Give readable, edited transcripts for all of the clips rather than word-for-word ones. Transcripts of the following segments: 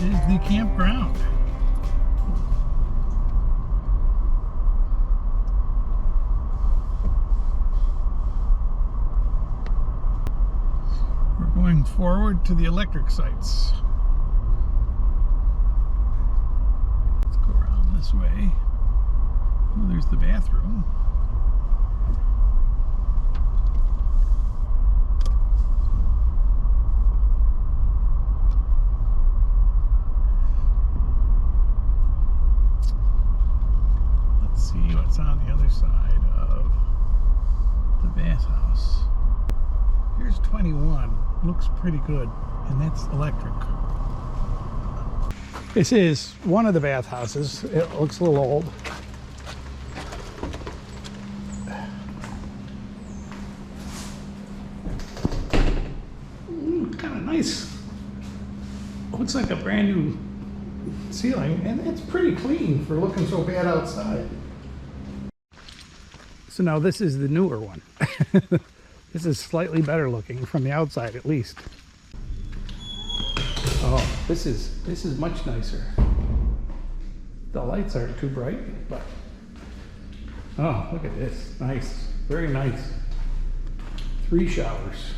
is the campground. We're going forward to the electric sites. Let's go around this way. Oh, there's the bathroom. See what's on the other side of the bathhouse. Here's 21. Looks pretty good, and that's electric. This is one of the bathhouses. It looks a little old. Kind of nice. Looks like a brand new ceiling, and it's pretty clean for looking so bad outside. So now this is the newer one. This is slightly better looking from the outside, at least. Oh, this is much nicer. The lights aren't too bright, but oh, look at this. Nice, very nice. 3 showers.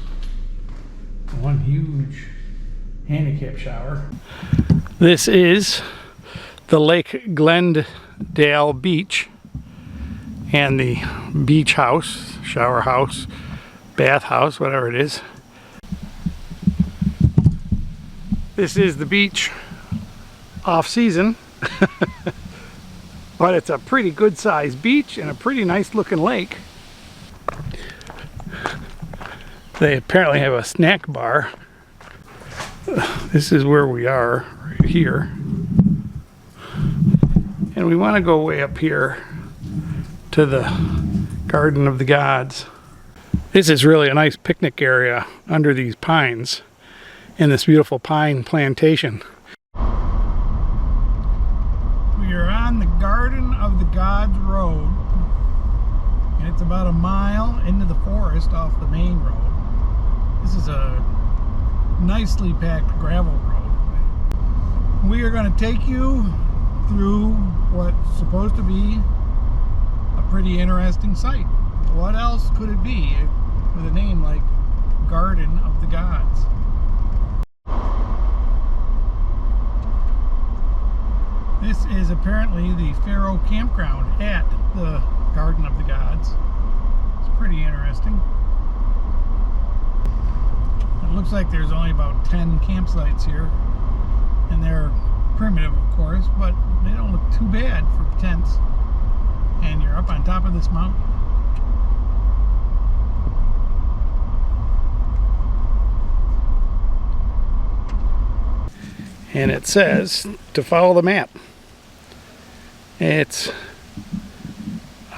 One huge handicap shower. This is the Lake Glendale beach. And the beach house, shower house, bath house, whatever it is. This is the beach off season, but it's a pretty good sized beach and a pretty nice looking lake. They apparently have a snack bar. This is where we are, right here. And we want to go way up here to the Garden of the Gods. This is really a nice picnic area under these pines in this beautiful pine plantation. We are on the Garden of the Gods road, and it's about a mile into the forest off the main road. This is a nicely packed gravel road. We are going to take you through what's supposed to be pretty interesting site. What else could it be with a name like Garden of the Gods? This is apparently the Pharaoh Campground at the Garden of the Gods. It's pretty interesting. It looks like there's only about 10 campsites here, and they're primitive, of course, but they don't look too bad for tents. And you're up on top of this mountain. And it says to follow the map. It's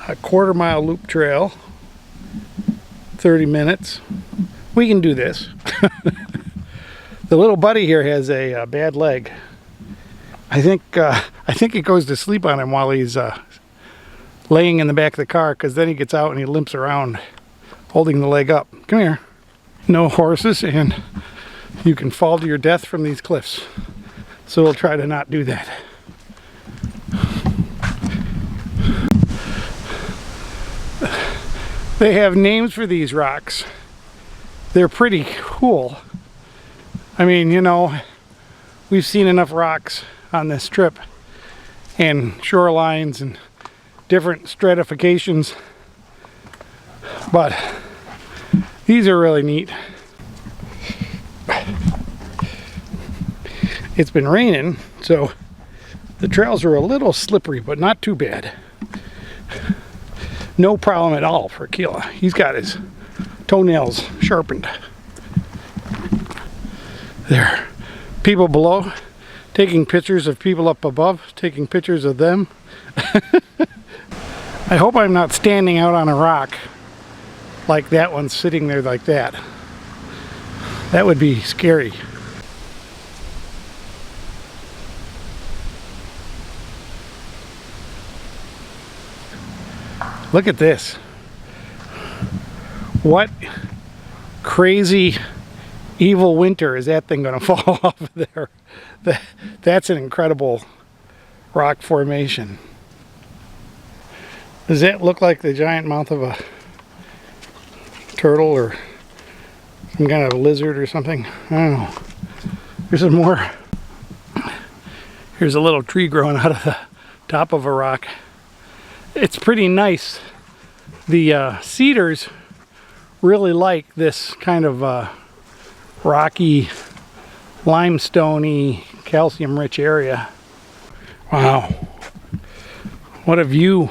a 1/4 mile loop trail, 30 minutes. We can do this. The little buddy here has a bad leg. I think it goes to sleep on him while he's laying in the back of the car, because then he gets out and he limps around holding the leg up. Come here. No horses, and you can fall to your death from these cliffs. So we'll try to not do that. They have names for these rocks. They're pretty cool. I mean, you know, we've seen enough rocks on this trip and shorelines and different stratifications, but these are really neat. It's been raining, so the trails are a little slippery, but not too bad. No problem at all for Keela. He's got his toenails sharpened. There are people below taking pictures of people up above, taking pictures of them. I hope I'm not standing out on a rock like that one sitting there like that. That would be scary. Look at this. What crazy evil winter is that thing going to fall off of there? That's an incredible rock formation. Does that look like the giant mouth of a turtle or some kind of a lizard or something? I don't know. Here's some more. Here's a little tree growing out of the top of a rock. It's pretty nice. The cedars really like this kind of rocky, limestoney, calcium-rich area. Wow. What a view.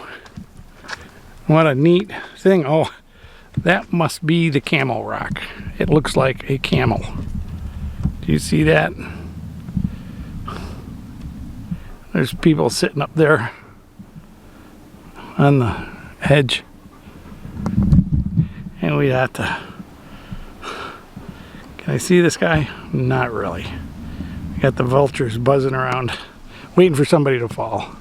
What a neat thing. Oh, that must be the camel rock. It looks like a camel. Do you see that? There's people sitting up there on the edge. And we got the... Can I see this guy? Not really. We got the vultures buzzing around, waiting for somebody to fall.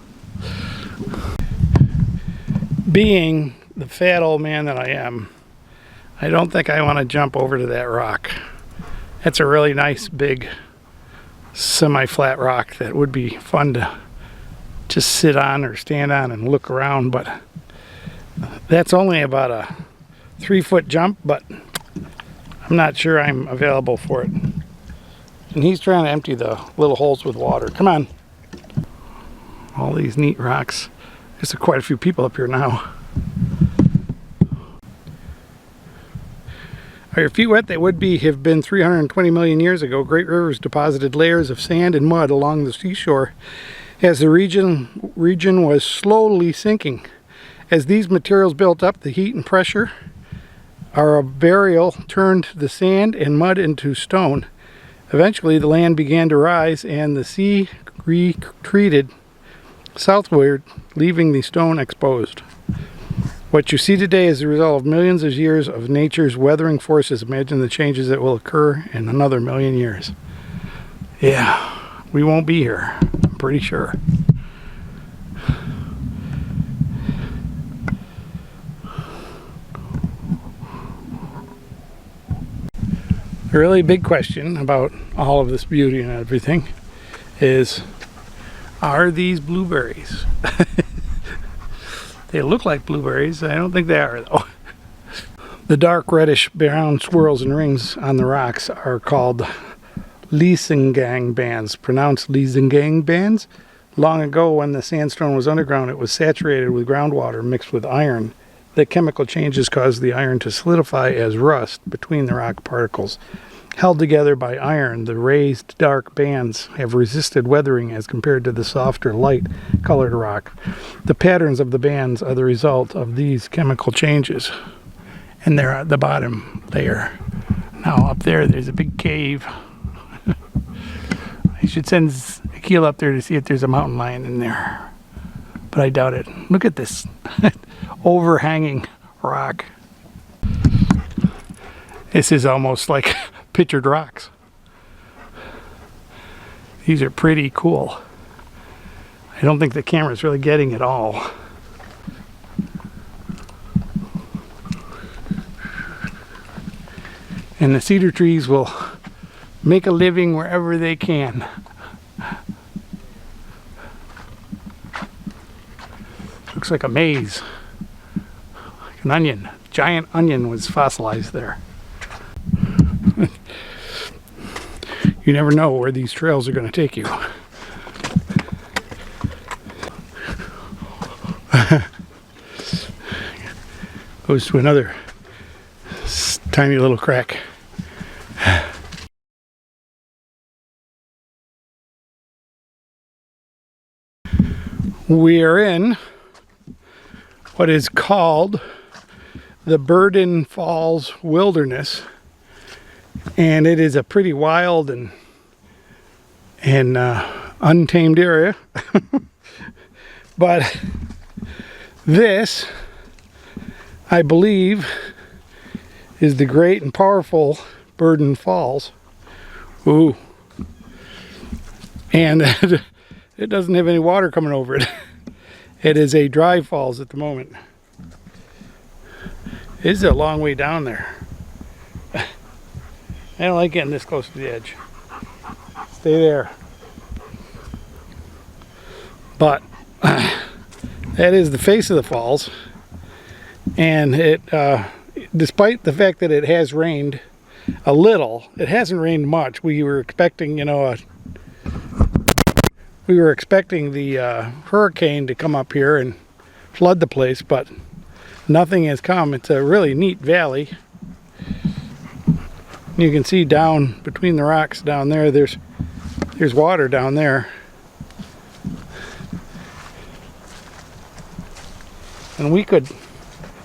Being the fat old man that I am, I don't think I want to jump over to that rock. That's a really nice big semi-flat rock that would be fun to just sit on or stand on and look around, but that's only about a 3-foot jump, but I'm not sure I'm available for it. And he's trying to empty the little holes with water. Come on. All these neat rocks. There's quite a few people up here now. Are your feet wet? They would be have been 320 million years ago. Great rivers deposited layers of sand and mud along the seashore as the region was slowly sinking. As these materials built up, the heat and pressure of burial turned the sand and mud into stone. Eventually, the land began to rise and the sea retreated southward, leaving the stone exposed. What you see today is the result of millions of years of nature's weathering forces. Imagine the changes that will occur in another million years. Yeah, we won't be here, I'm pretty sure. The really big question about all of this beauty and everything is, are these blueberries? They look like blueberries. I don't think they are, though. The dark reddish brown swirls and rings on the rocks are called Liesengang bands, pronounced Liesengang bands. Long ago, when the sandstone was underground, it was saturated with groundwater mixed with iron. The chemical changes caused the iron to solidify as rust between the rock particles. Held together by iron, the raised dark bands have resisted weathering as compared to the softer, light-colored rock. The patterns of the bands are the result of these chemical changes. And they're at the bottom layer. Now up there's a big cave. I should send Akil up there to see if there's a mountain lion in there. But I doubt it. Look at this overhanging rock. This is almost like pictured rocks. These are pretty cool. I don't think the camera's really getting it all. And the cedar trees will make a living wherever they can. Looks like a maze. Like an onion. Giant onion was fossilized there. You never know where these trails are going to take you. Goes to another tiny little crack. We are in what is called the Burden Falls Wilderness, and it is a pretty wild and untamed area. But this, I believe, is the great and powerful Burden Falls. Ooh. And it doesn't have any water coming over it. It is a dry falls at the moment. It is a long way down there. I don't like getting this close to the edge. Stay there. But that is the face of the falls, and it despite the fact that it has rained a little, it hasn't rained much. We were expecting, you know, the hurricane to come up here and flood the place, but nothing has come. It's a really neat valley. You can see down between the rocks down there, there's water down there. And we could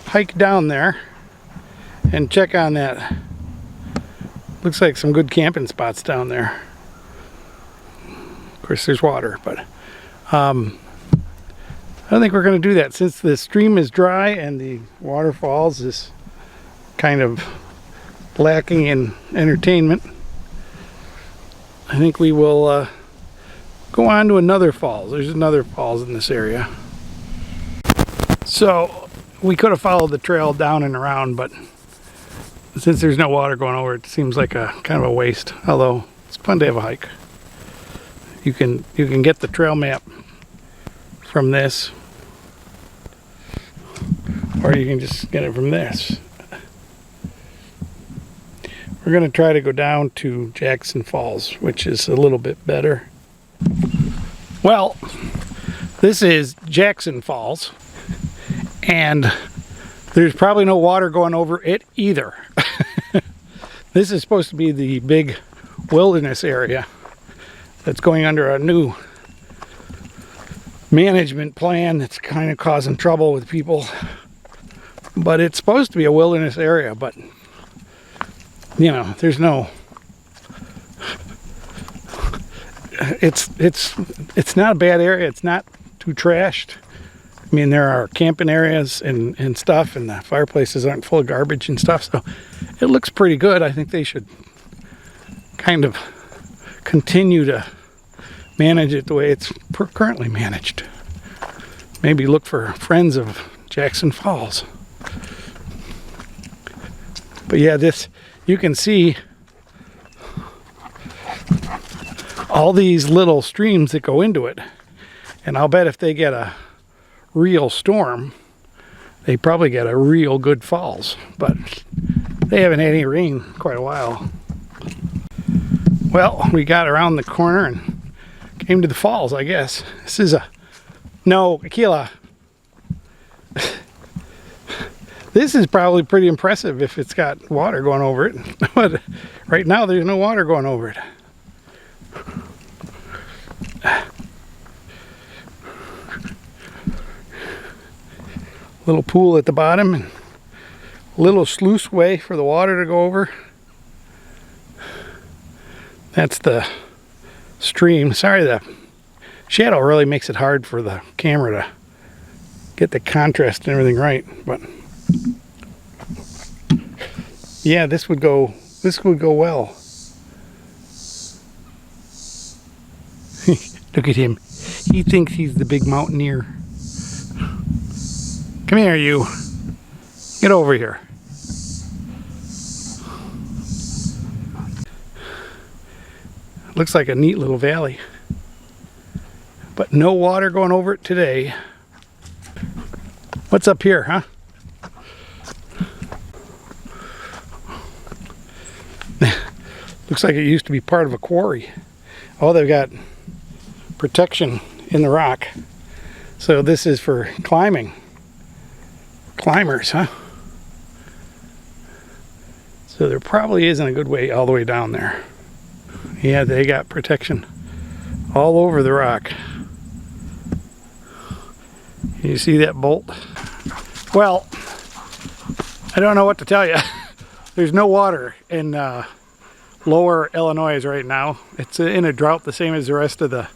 hike down there and check on that. Looks like some good camping spots down there. Of course, there's water, but I don't think we're going to do that since the stream is dry and the waterfalls is kind of lacking in entertainment. I think we will go on to another falls. There's another falls in this area. So we could have followed the trail down and around, but since there's no water going over, it seems like a kind of a waste. Although it's fun to have a hike. You can get the trail map from this, or you can just get it from this. We're going to try to go down to Jackson Falls, which is a little bit better. Well, this is Jackson Falls, and there's probably no water going over it either. This is supposed to be the big wilderness area that's going under a new management plan that's kind of causing trouble with people. But it's supposed to be a wilderness area, but you know, there's no, it's not a bad area. It's not too trashed. I mean, there are camping areas and stuff, and the fireplaces aren't full of garbage and stuff, so it looks pretty good. I think they should kind of continue to manage it the way it's currently managed. Maybe look for friends of Jackson Falls. But yeah, this, you can see all these little streams that go into it, and I'll bet if they get a real storm, they probably get a real good falls, but they haven't had any rain in quite a while. Well, we got around the corner and came to the falls, I guess. This is no, Akila. This is probably pretty impressive if it's got water going over it, but right now there's no water going over it. Little pool at the bottom and a little sluice way for the water to go over. That's the stream. Sorry, the shadow really makes it hard for the camera to get the contrast and everything right, but yeah, this would go well. Look at him. He thinks he's the big mountaineer. Come here, you. Get over here. Looks like a neat little valley, but no water going over it today. What's up here, huh? Looks like it used to be part of a quarry. Oh, they've got protection in the rock. So this is for climbing. Climbers, huh? So there probably isn't a good way all the way down there. Yeah, they got protection all over the rock. Can you see that bolt? Well, I don't know what to tell you. There's no water in lower Illinois right now. It's in a drought the same as the rest of the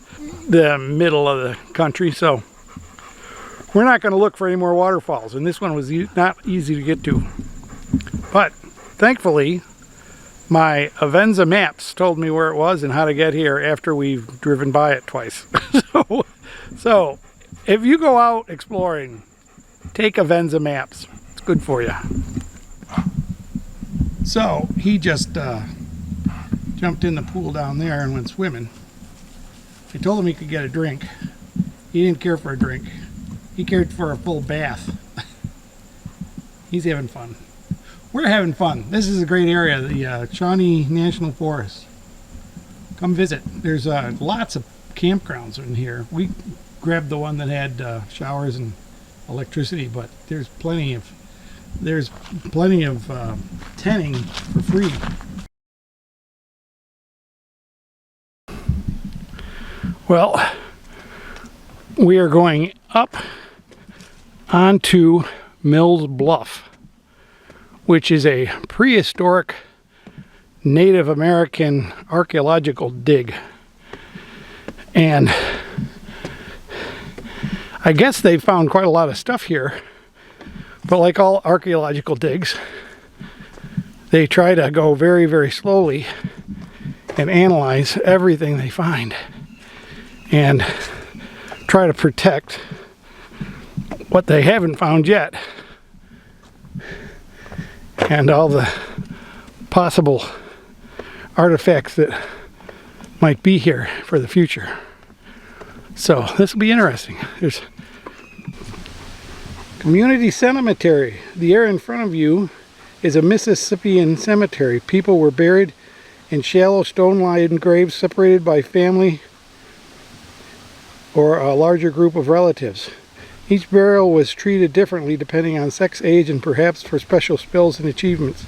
middle of the country, so we're not going to look for any more waterfalls, and this one was not easy to get to. But thankfully, my Avenza maps told me where it was and how to get here after we've driven by it twice. So if you go out exploring, take Avenza maps. It's good for you. So he just jumped in the pool down there and went swimming. I told him he could get a drink. He didn't care for a drink. He cared for a full bath. He's having fun. We're having fun. This is a great area, the Shawnee National Forest. Come visit. There's lots of campgrounds in here. We grabbed the one that had showers and electricity, but there's plenty of tenting for free. Well, we are going up onto Mills Bluff, which is a prehistoric Native American archeological dig. And I guess they found quite a lot of stuff here, but like all archaeological digs, they try to go very, very slowly and analyze everything they find and try to protect what they haven't found yet and all the possible artifacts that might be here for the future. So this will be interesting. There's Community Cemetery. The area in front of you is a Mississippian cemetery. People were buried in shallow stone-lined graves separated by family or a larger group of relatives. Each burial was treated differently depending on sex, age, and perhaps for special skills and achievements.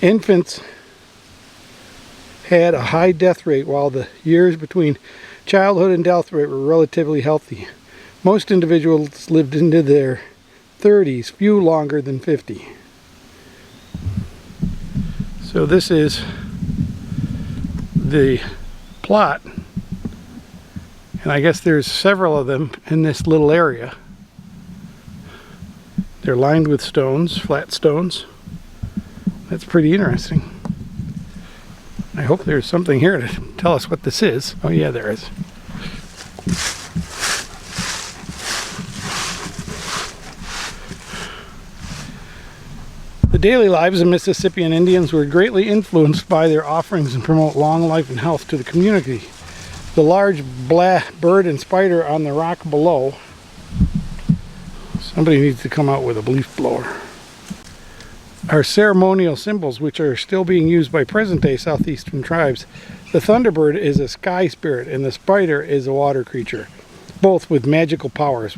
Infants had a high death rate, while the years between childhood and death rate were relatively healthy. Most individuals lived into their 30s, few longer than 50. So this is the plot, and I guess there's several of them in this little area. They're lined with stones, flat stones. That's pretty interesting. I hope there's something here to tell us what this is. Oh yeah, there is. The daily lives of Mississippian Indians were greatly influenced by their offerings and promote long life and health to the community. The large black bird and spider on the rock below. Somebody needs to come out with a leaf blower. Are ceremonial symbols which are still being used by present-day southeastern tribes. The thunderbird is a sky spirit and the spider is a water creature, both with magical powers.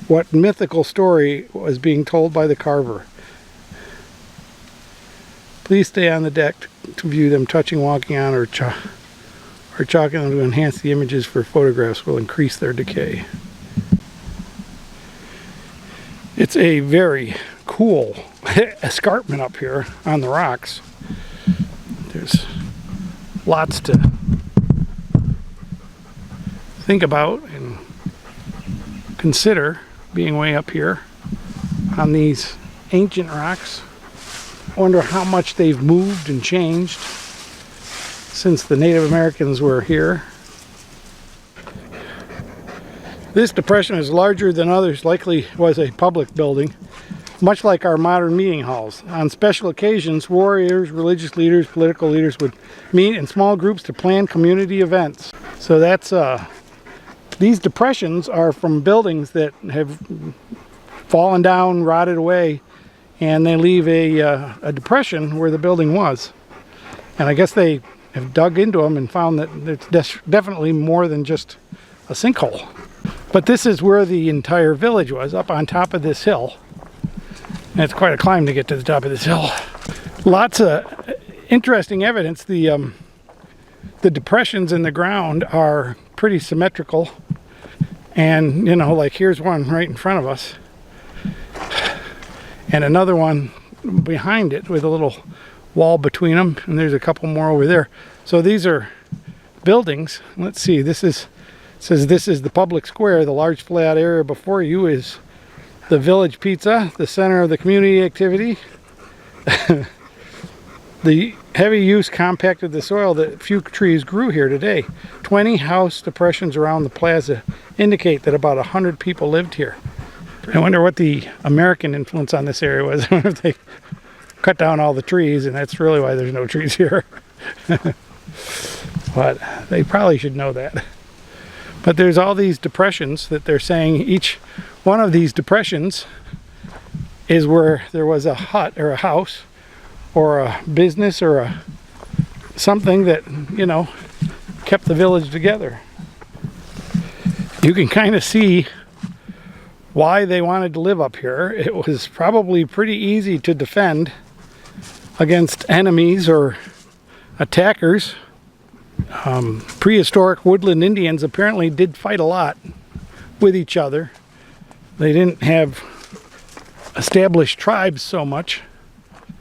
What mythical story was being told by the carver? Please stay on the deck to view them touching, walking on, or chalking them to enhance the images for photographs will increase their decay. It's a very cool escarpment up here on the rocks. There's lots to think about and consider being way up here on these ancient rocks. I wonder how much they've moved and changed since the Native Americans were here. This depression is larger than others, likely was a public building, much like our modern meeting halls. On special occasions, warriors, religious leaders, political leaders would meet in small groups to plan community events. So that's, these depressions are from buildings that have fallen down, rotted away, and they leave a depression where the building was. And I guess they have dug into them and found that it's definitely more than just a sinkhole. But this is where the entire village was, up on top of this hill. And it's quite a climb to get to the top of this hill. Lots of interesting evidence. The depressions in the ground are pretty symmetrical. And, you know, like here's one right in front of us. And another one behind it with a little wall between them. And there's a couple more over there. So these are buildings. Let's see, this is, it says this is the public square. The large flat area before you is the village pizza, the center of the community activity. The heavy use compacted the soil that few trees grew here today. 20 house depressions around the plaza indicate that about 100 people lived here. I wonder what the American influence on this area was. I wonder if they cut down all the trees and that's really why there's no trees here. But they probably should know that. But there's all these depressions that they're saying each one of these depressions is where there was a hut or a house or a business or a something that, you know, kept the village together. You can kind of see why they wanted to live up here. It was probably pretty easy to defend against enemies or attackers. Prehistoric woodland Indians apparently did fight a lot with each other. They didn't have established tribes so much.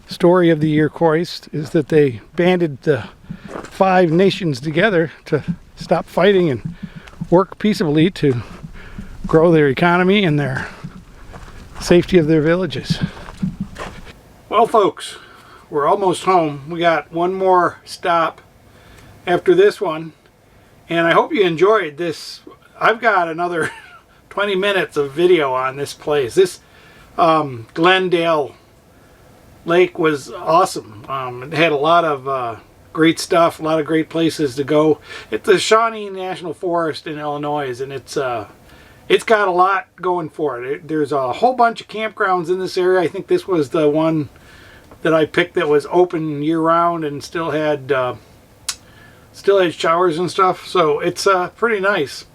Story of the Iroquois is that they banded the 5 nations together to stop fighting and work peaceably to grow their economy and their safety of their villages. Well, folks, we're almost home. We got one more stop after this one, and I hope you enjoyed this. I've got another 20 minutes of video on this place. This Glendale Lake was awesome. It had a lot of great stuff, a lot of great places to go. It's the Shawnee National Forest in Illinois, and it's got a lot going for it. There's a whole bunch of campgrounds in this area. I think this was the one that I picked that was open year-round and still had showers and stuff. So it's pretty nice.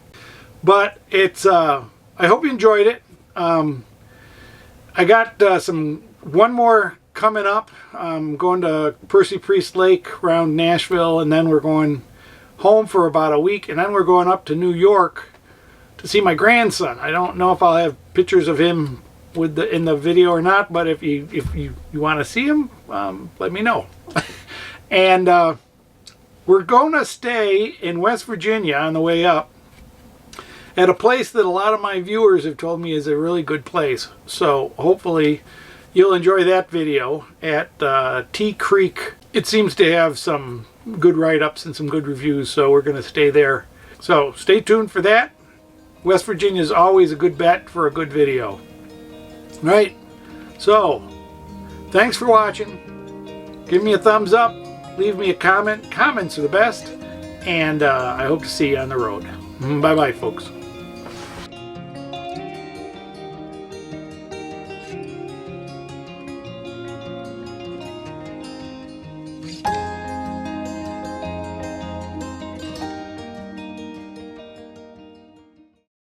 But it's I hope you enjoyed it. I got one more coming up. I'm going to Percy Priest Lake around Nashville, and then we're going home for about a week, and then we're going up to New York to see my grandson. I don't know if I'll have pictures of him in the video or not, but if you want to see him, let me know. And we're going to stay in West Virginia on the way up at a place that a lot of my viewers have told me is a really good place. So hopefully you'll enjoy that video at Tea Creek. It seems to have some good write-ups and some good reviews, so we're going to stay there. So stay tuned for that. West Virginia is always a good bet for a good video. Right? So, thanks for watching. Give me a thumbs up. Leave me a comment. Comments are the best. And I hope to see you on the road. Bye-bye, folks.